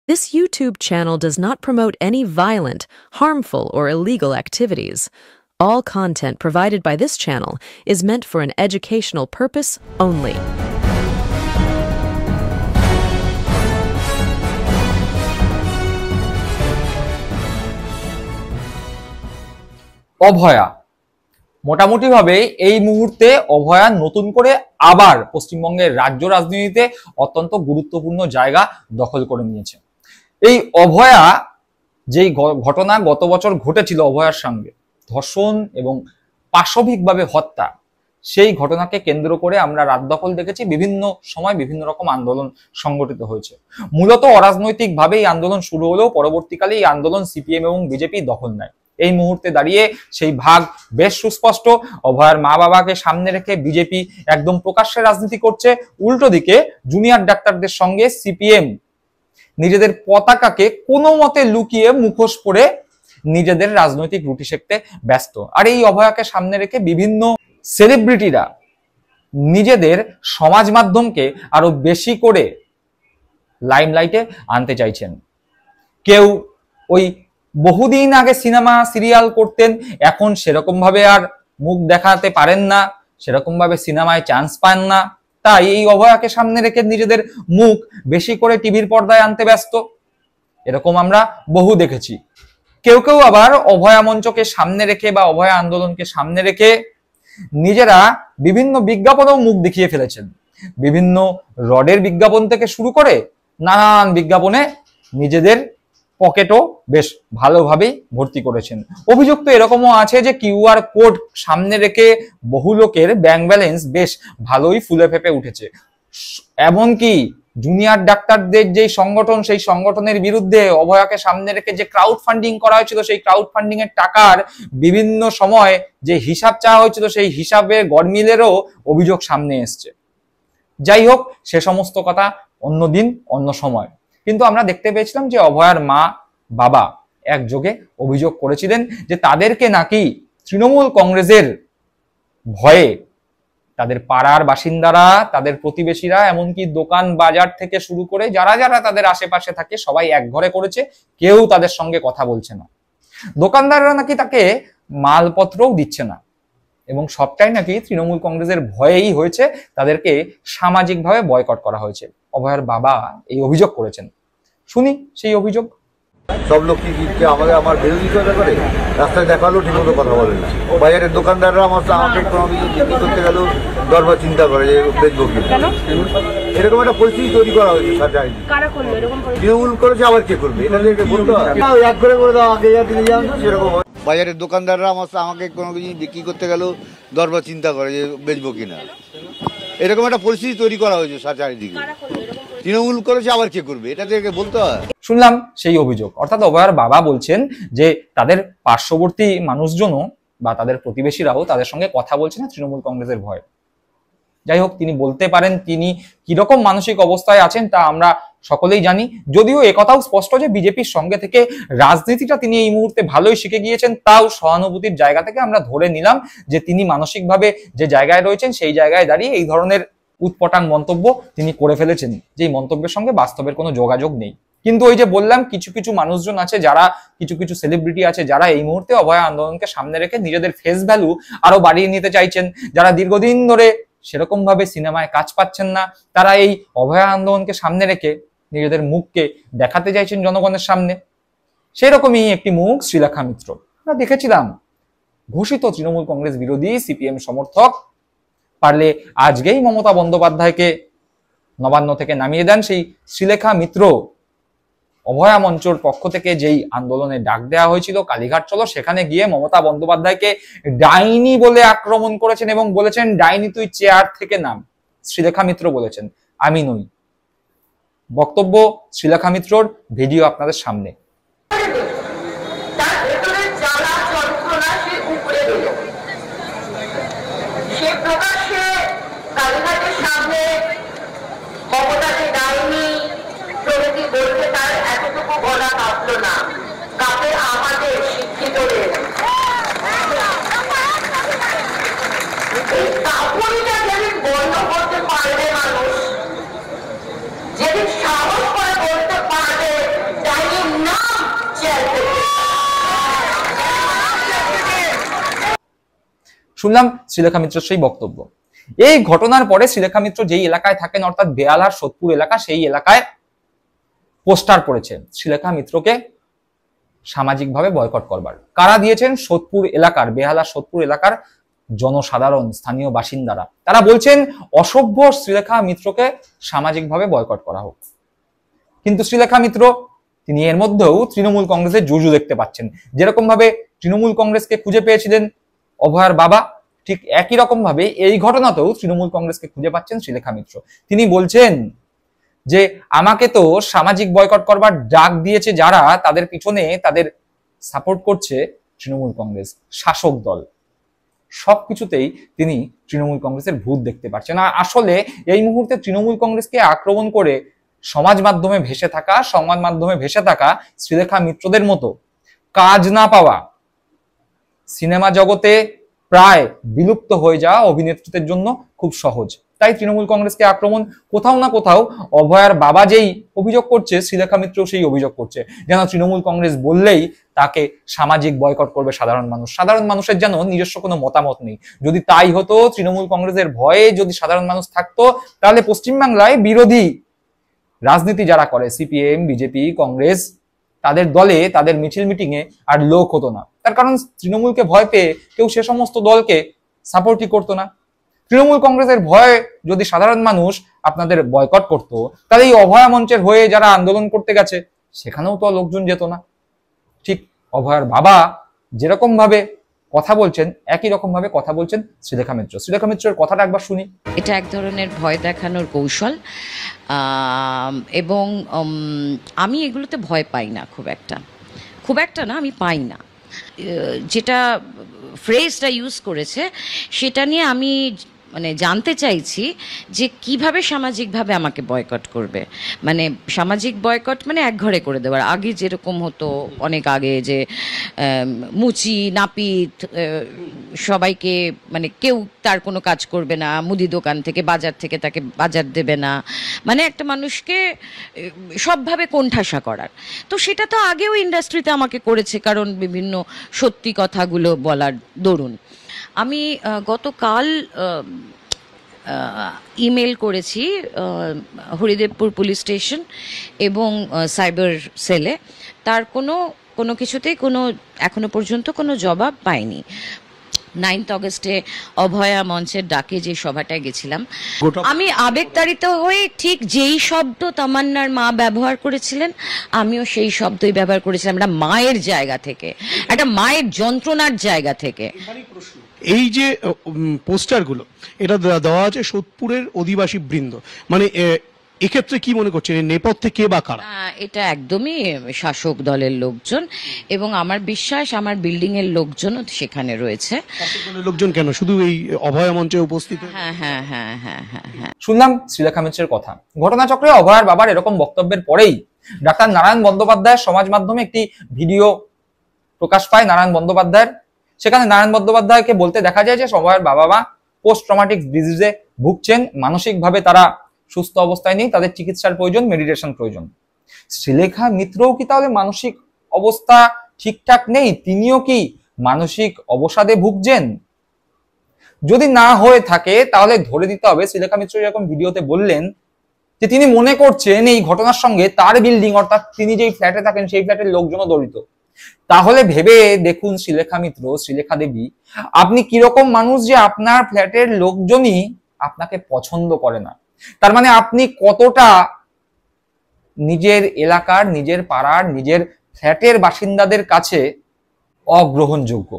This YouTube channel does not promote any violent, harmful, or illegal activities. All content provided by this channel is meant for an educational purpose only. অভয়া মোটামুটিভাবে এই মুহূর্তে অভয়া নতুন করে আবার পশ্চিমবঙ্গের রাজ্য রাজনীতিতে অত্যন্ত গুরুত্বপূর্ণ জায়গা দখল করে নিয়েছে। এই অভয়া যেই ঘটনা গত বছর ঘটেছিল অভয়ার সঙ্গে ধর্ষণ এবং পাশবিকভাবে হত্যা, সেই ঘটনাকে কেন্দ্র করে আমরা রাত দখল দেখেছি। বিভিন্ন সময় বিভিন্ন রকম আন্দোলন সংগঠিত হয়েছে। মূলত অরাজনৈতিকভাবে এই আন্দোলন শুরু হলেও পরবর্তীকালে এই আন্দোলন সিপিএম এবং বিজেপি দখল নেয়। এই মুহূর্তে দাঁড়িয়ে সেই ভাগ বেশ সুস্পষ্ট। অভয়ার মা বাবাকে সামনে রেখে বিজেপি একদম প্রকাশ্যে রাজনীতি করছে, উল্টো দিকে জুনিয়র ডাক্তারদের সঙ্গে সিপিএম নিজেদের পতাকাকে কোনো মতে লুকিয়ে মুখোশ পরে নিজেদের রাজনৈতিক রুটি সেঁকতে ব্যস্ত। আর এই অভয়াকে সামনে রেখে বিভিন্ন সেলিব্রিটিরা নিজেদের সমাজ মাধ্যমকে আরো বেশি করে লাইমলাইটে আনতে চাইছেন। কেউ ওই বহুদিন আগে সিনেমা সিরিয়াল করতেন, এখন সেরকম ভাবে আর মুখ দেখাতে পারেন না, সেরকম ভাবে সিনেমায় চান্স পান না, তাই এই অভয়াকে সামনে রেখে নিজেদের মুখ বেশি করে টিভির পর্দায় আনতে ব্যস্ত। এরকম আমরা বহু দেখেছি। কেউ কেউ আবার অভয়া মঞ্চকে সামনে রেখে বা অভয়া আন্দোলনকে সামনে রেখে নিজেরা বিভিন্ন বিজ্ঞাপনেও মুখ দেখিয়ে ফেলেছেন। বিভিন্ন রডের বিজ্ঞাপন থেকে শুরু করে নানান বিজ্ঞাপনে নিজেদের পকেটও বেশ ভালোভাবেই ভর্তি করেছেন। অভিযোগ তো এরকমও আছে যে কিউআর কোড সামনে রেখে বহু লোকের ব্যাংক ব্যালেন্স বেশ ভালোই ফুলে ফেপে উঠেছে। এমনকি জুনিয়র ডাক্তারদের যে সংগঠন, সেই সংগঠনের বিরুদ্ধে অভয়াকে সামনে রেখে যে ক্রাউড ফান্ডিং করা হয়েছিল, সেই ক্রাউড ফান্ডিং এর টাকার বিভিন্ন সময় যে হিসাব চাওয়া হয়েছিল, সেই হিসাবে গড়মিলেরও অভিযোগ সামনে এসছে। যাই হোক, সে সমস্ত কথা অন্যদিন অন্য সময়। কিন্তু আমরা দেখতে পেয়েছিলাম যে অভয়ার মা বাবা একযোগে অভিযোগ করেছিলেন যে তাদেরকে নাকি তৃণমূল কংগ্রেসের ভয়ে তাদের পাড়ার বাসিন্দারা, তাদের প্রতিবেশীরা, এমনকি দোকান বাজার থেকে শুরু করে যারা যারা তাদের আশেপাশে থাকে সবাই এক ঘরে করেছে, কেউ তাদের সঙ্গে কথা বলছে না। দোকানদাররা নাকি তাকে মালপত্রও দিচ্ছে না, এবং সবটাই নাকি তৃণমূল কংগ্রেসের ভয়েই হয়েছে, তাদেরকে সামাজিকভাবে বয়কট করা হয়েছে। অভয়ার বাবা এই অভিযোগ করেছেন, শুনি সেই অভিযোগ। সব লোক কি আমাদের আমার বিরোধিতা করে, রাস্তায় দেখালেও ঠিকমতো কথা বলে না। বাজারের দোকানদাররা আমাকে কোনো কিছু বিক্রি করতে গেলেও দরবার চিন্তা করে যে বেচবো কি। এরকম একটা পরিস্থিতি তৈরি করা হয়েছে। তৃণমূল করেছে, আবার কে করবে? এটা বলতে এক করে করে দাও, আগে যা দিলে যান সেরকম। বাজারের দোকানদাররা আমাকে কোনো কিছু বিক্রি করতে গেলেও দরবার চিন্তা করে যে বেচবো কিনা। এরকম একটা পরিস্থিতি তৈরি করা হয়েছে চারিদিকে। তৃণমূল করেছে, আবার কে করবে? এটা থেকে বলতে হয়। শুনলাম সেই অভিযোগ। অর্থাৎ অভয়ার বাবা বলছেন যে তাদের পার্শ্ববর্তী মানুষজনও বা তাদের প্রতিবেশীরাও তাদের সঙ্গে কথা বলছে না তৃণমূল কংগ্রেসের ভয়। যাই হোক, তিনি বলতে পারেন তিনি কিরকম মানসিক অবস্থায় আছেন তা আমরা সকলেই জানি। যদিও একথাও স্পষ্ট যে বিজেপির সঙ্গে থেকে রাজনীতিটা তিনি এই মুহূর্তে ভালোই শিখে গিয়েছেন, তাও সহানুভূতির জায়গা থেকে আমরা ধরে নিলাম যে তিনি মানসিকভাবে যে জায়গায় রয়েছেন সেই জায়গায় দাঁড়িয়ে এই ধরনের উৎপটাং মন্তব্য তিনি করে ফেলেছেন, যেই মন্তব্যের সঙ্গে বাস্তবের কোনো যোগাযোগ নেই। কিন্তু ওই যে বললাম, কিছু কিছু মানুষজন আছে যারা, কিছু কিছু সেলিব্রিটি আছে যারা এই মুহূর্তে অভয়া আন্দোলনকে সামনে রেখে নিজেদের ফেস ভ্যালু আরো বাড়িয়ে নিতে চাইছেন, যারা দীর্ঘদিন ধরে সেরকম ভাবে সিনেমায় কাজ পাচ্ছেন না, তারা এই অভয়া আন্দোলনকে সামনে রেখে নিজেদের মুখকে দেখাতে চাইছেন জনগণের সামনে। সেরকমই একটি মুখ শ্রীলেখা মিত্র। আমরা দেখেছিলাম ঘোষিত তৃণমূল কংগ্রেস বিরোধী সিপিএম সমর্থক, পারলে আজকেই মমতা বন্দ্যোপাধ্যায়কে নবান্ন থেকে নামিয়ে দেন সেই শ্রীলেখা মিত্র অভয়া মঞ্চর পক্ষ থেকে যেই আন্দোলনে ডাক দেওয়া হয়েছিল কালীঘাট চলো, সেখানে গিয়ে মমতা বন্দ্যোপাধ্যায়কে ডাইনি বলে আক্রমণ করেছেন এবং বলেছেন, ডাইনি তুই চেয়ার থেকে নাম। শ্রীলেখা মিত্র বলেছেন, আমি নই। বক্তব্য শ্রীলেখা মিত্রর, ভিডিও আপনাদের সামনে। যেদিন সাহস করে বলতে পারবে শুনলাম শ্রীলেখা মিত্রের সেই বক্তব্য। এই ঘটনার পরে শ্রীলেখা মিত্র যেই এলাকায় থাকেন অর্থাৎ বেহালার সোদপুর এলাকা, সেই এলাকায় পোস্টার পড়েছে শ্রীলেখা মিত্রকে সামাজিকভাবে বয়কট করবার। কারা দিয়েছেন? সোদপুর এলাকার, বেহালার সোদপুর এলাকার জনসাধারণ, স্থানীয় বাসিন্দারা। তারা বলছেন অসভ্য শ্রীলেখা মিত্রকে সামাজিকভাবে বয়কট করা হোক। কিন্তু শ্রীলেখা মিত্র তিনি এর মধ্যেও তৃণমূল কংগ্রেসের জুজু দেখতে পাচ্ছেন। যেরকম ভাবে তৃণমূল কংগ্রেসকে খুঁজে পেয়েছিলেন অভয়ার বাবা, ঠিক একই রকম ভাবে এই ঘটনাতেও তৃণমূল কংগ্রেসকে খুঁজে পাচ্ছেন শ্রীলেখা মিত্র। তিনি বলছেন যে আমাকে তো সামাজিক বয়কট করবার ডাক দিয়েছে যারা, তাদের পিছনে তাদের সাপোর্ট করছে তৃণমূল কংগ্রেস, শাসক দল। সবকিছুতেই তিনি তৃণমূল কংগ্রেসের ভূত দেখতে পাচ্ছেন। আর আসলে এই মুহূর্তে তৃণমূল কংগ্রেসকে আক্রমণ করে সমাজ মাধ্যমে ভেসে থাকা, সংবাদ মাধ্যমে ভেসে থাকা শ্রীলেখা মিত্রদের মতো কাজ না পাওয়া, সিনেমা জগতে প্রায় বিলুপ্ত হয়ে যাওয়া অভিনেত্রীদের জন্য খুব সহজ। তাই তৃণমূল কংগ্রেসকে আক্রমণ। কোথাও না কোথাও অভয়ার বাবা যেই অভিযোগ করছে, শ্রীলেখা মিত্র সেই অভিযোগ করছে, যেন তৃণমূল কংগ্রেস বললেই তাকে সামাজিক বয়কট করবে সাধারণ মানুষ। সাধারণ মানুষের যেন নিজস্ব কোনো মতামত নেই। যদি তাই হতো, তৃণমূল কংগ্রেসের ভয়ে যদি সাধারণ মানুষ থাকতো, তাহলে পশ্চিমবাংলায় বিরোধী রাজনীতি যারা করে, সিপিএম, বিজেপি, কংগ্রেস, তাদের দলে, তাদের মিছিল মিটিং এ আর লোক হতো না। তার কারণ তৃণমূলকে ভয় পেয়ে কেউ সে সমস্ত দলকে সাপোর্টই করতো না। তৃণমূল কংগ্রেসের ভয়ে যদি সাধারণ মানুষ আপনাদের বয়কট করতো, তাহলে এই অভয়া মঞ্চের হয়ে যারা আন্দোলন করতে গেছে সেখানেও তো লোকজন যেত না। ঠিক অভয়ার বাবা যেরকম ভাবে কথা বলছেন, একই রকম ভাবে কথা বলছেন শ্রীলেখা মিত্র। শ্রীলেখা মিত্রের কথাটা একবার শুনি। এটা এক ধরনের ভয় দেখানোর কৌশল, এবং আমি এগুলোতে ভয় পাই না খুব একটা না, আমি পাই না। যেটা ফ্রেজটা ইউজ করেছে সেটা নিয়ে আমি মানে জানতে চাইছি যে কিভাবে সামাজিকভাবে আমাকে বয়কট করবে। মানে সামাজিক বয়কট মানে একঘরে করে দেওয়ার, আগে যেরকম হতো অনেক আগে, যে মুচি নাপিত সবাইকে, মানে কেউ তার কোনো কাজ করবে না, মুদি দোকান থেকে বাজার থেকে তাকে বাজার দেবে না, মানে একটা মানুষকে সবভাবে কোণঠাসা করার। তো সেটা তো আগেও ইন্ডাস্ট্রিতে আমাকে করেছে, কারণ বিভিন্ন সত্যি কথাগুলো বলার দরুন। আমি গতকাল ইমেল করেছি হরিদেবপুর পুলিশ স্টেশন এবং সাইবার সেলে, তার কোনো কিছুতেই এখনো পর্যন্ত কোনো জবাব পাইনি। 9th অগস্টে অভয়া মঞ্চের ডাকে যে সভাটায় গেছিলাম, আমি আবেগতাড়িত হয়ে ঠিক যেই শব্দ তামান্নার মা ব্যবহার করেছিলেন, আমিও সেই শব্দই ব্যবহার করেছিলাম, একটা মায়ের জায়গা থেকে, একটা মায়ের যন্ত্রণার জায়গা থেকে। এই যে পোস্টারগুলো এটা দেওয়া আছে সোদপুরের অধিবাসী বৃন্দ, মানে এক্ষেত্রে কি মনে করছেন নেপথ্যে কে বা কারা? এটা একদমই শাসক দলের লোকজন, এবং আমার বিশ্বাস আমার বিল্ডিং এর লোকজনও সেখানে রয়েছে। শাসক দলের লোকজন কেন, শুধু এই অভয়া মঞ্চে উপস্থিত? হ্যাঁ। শুনলাম শ্রীলেখা মিত্রের কথা। ঘটনাচক্রে অভয়ার বাবার এরকম বক্তব্যের পরেই ডাক্তার নারায়ণ বন্দ্যোপাধ্যায়ের সমাজ মাধ্যমে একটি ভিডিও প্রকাশ পায় নারায়ণ বন্দ্যোপাধ্যায়ের। সেখানে নারায়ণ বন্দ্যোপাধ্যায়কে বলতে দেখা যায় যে অভয়ার বাবা মা পোস্ট ট্রমাটিক ডিজিজে ভুগছেন, মানসিকভাবে তারা সুস্থ অবস্থায় নেই, তাদের চিকিৎসার প্রয়োজন, মেডিটেশন প্রয়োজন। শ্রীলেখা মিত্রও কি তাহলে মানসিক অবস্থা ঠিকঠাক নেই? তিনিও কি মানসিক অবসাদে ভুগছেন? যদি না হয়ে থাকে তাহলে ধরে দিতে হবে, শ্রীলেখা মিত্র এরকম ভিডিওতে বললেন যে তিনি মনে করছেন এই ঘটনার সঙ্গে তার বিল্ডিং, অর্থাৎ তিনি যেই ফ্ল্যাটে থাকেন সেই ফ্ল্যাটের লোকজনও জড়িত। তাহলে ভেবে দেখুন শ্রীলেখা মিত্র, শ্রীলেখা দেবী, আপনি কিরকম মানুষ যে আপনার ফ্ল্যাটের লোকজনই আপনাকে পছন্দ করে না। তার মানে আপনি কতটা নিজের এলাকার, নিজের পাড়ার, নিজের ফ্ল্যাটের বাসিন্দাদের কাছে অগ্রহণযোগ্য।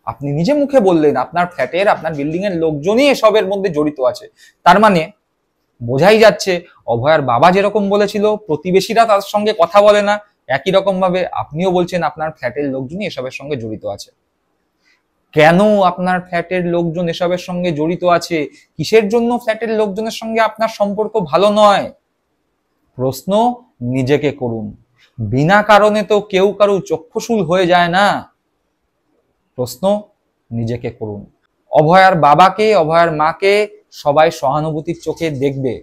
আপনি নিজে মুখে বললেন আপনার ফ্ল্যাটের, আপনার বিল্ডিং এর লোকজনই এসবের মধ্যে জড়িত আছে। তার মানে বোঝাই যাচ্ছে অভয়ার বাবা যেরকম বলেছিল প্রতিবেশীরা তার সঙ্গে কথা বলে না, একই রকম ভাবে আপনিও বলছেন আপনার ফ্ল্যাটের লোকজনই এসবের সঙ্গে জড়িত আছে। কেন আপনার ফ্ল্যাটের লোকজন এসবের সঙ্গে জড়িত আছে? কিসের জন্য ফ্ল্যাটের লোকজনের সঙ্গে আপনার সম্পর্ক ভালো নয়? প্রশ্ন নিজেকে করুন। বিনা কারণে তো কেউ কারো চক্ষুশূল হয়ে যায় না। প্রশ্ন নিজেকে করুন। অভয়ার বাবাকে, অভয়ার মাকে সবাই সহানুভূতির চোখে দেখবে।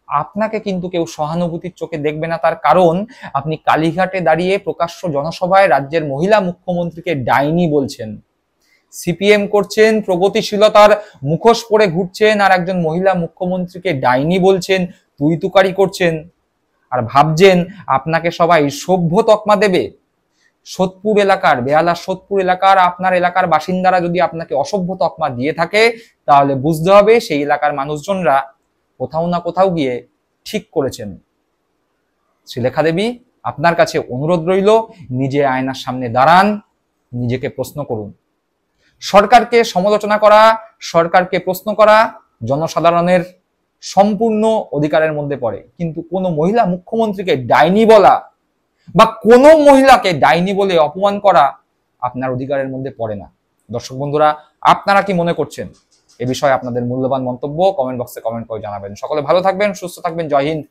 আপনাকে কিন্তু কেউ সহানুভূতির চোখে দেখবে না। তার কারণ আপনি কালীঘাটে দাঁড়িয়ে প্রকাশ্য জনসভায় রাজ্যের মহিলা মুখ্যমন্ত্রীকে ডাইনি বলছেন, সিপিএম করছেন, প্রগতিশীলতার মুখোশ পরে ঘুরছেন, আর একজন মহিলা মুখ্যমন্ত্রীকে ডাইনি বলছেন, তুই তুকারি করছেন, আর ভাবছেন আপনাকে সবাই সভ্য তকমা দেবে। সোদপুর এলাকার, বেহালা সোদপুর এলাকার আপনার এলাকার বাসিন্দারা যদি আপনাকে অসভ্য তকমা দিয়ে থাকে, তাহলে বুঝতে হবে সেই এলাকার মানুষজনরা কোথাও না কোথাও গিয়ে ঠিক করেছেন। শ্রীলেখা দেবী, আপনার কাছে অনুরোধ রইল, নিজে আয়নার সামনে দাঁড়ান, নিজেকে প্রশ্ন করুন। সরকারকে সমালোচনা করা, সরকারকে প্রশ্ন করা জনসাধারণের সম্পূর্ণ অধিকারের মধ্যে পড়ে, কিন্তু কোনো মহিলা মুখ্যমন্ত্রীকে ডাইনি বলা বা কোনো মহিলাকে ডাইনি বলে অপমান করা আপনার অধিকারের মধ্যে পড়ে না। দর্শক বন্ধুরা, আপনারা কি মনে করছেন এ বিষয়ে আপনাদের মূল্যবান মন্তব্য কমেন্ট বক্সে কমেন্ট করে জানাবেন। সকলে ভালো থাকবেন, সুস্থ থাকবেন। জয় হিন্দ,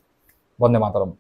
বন্দে মাতরম।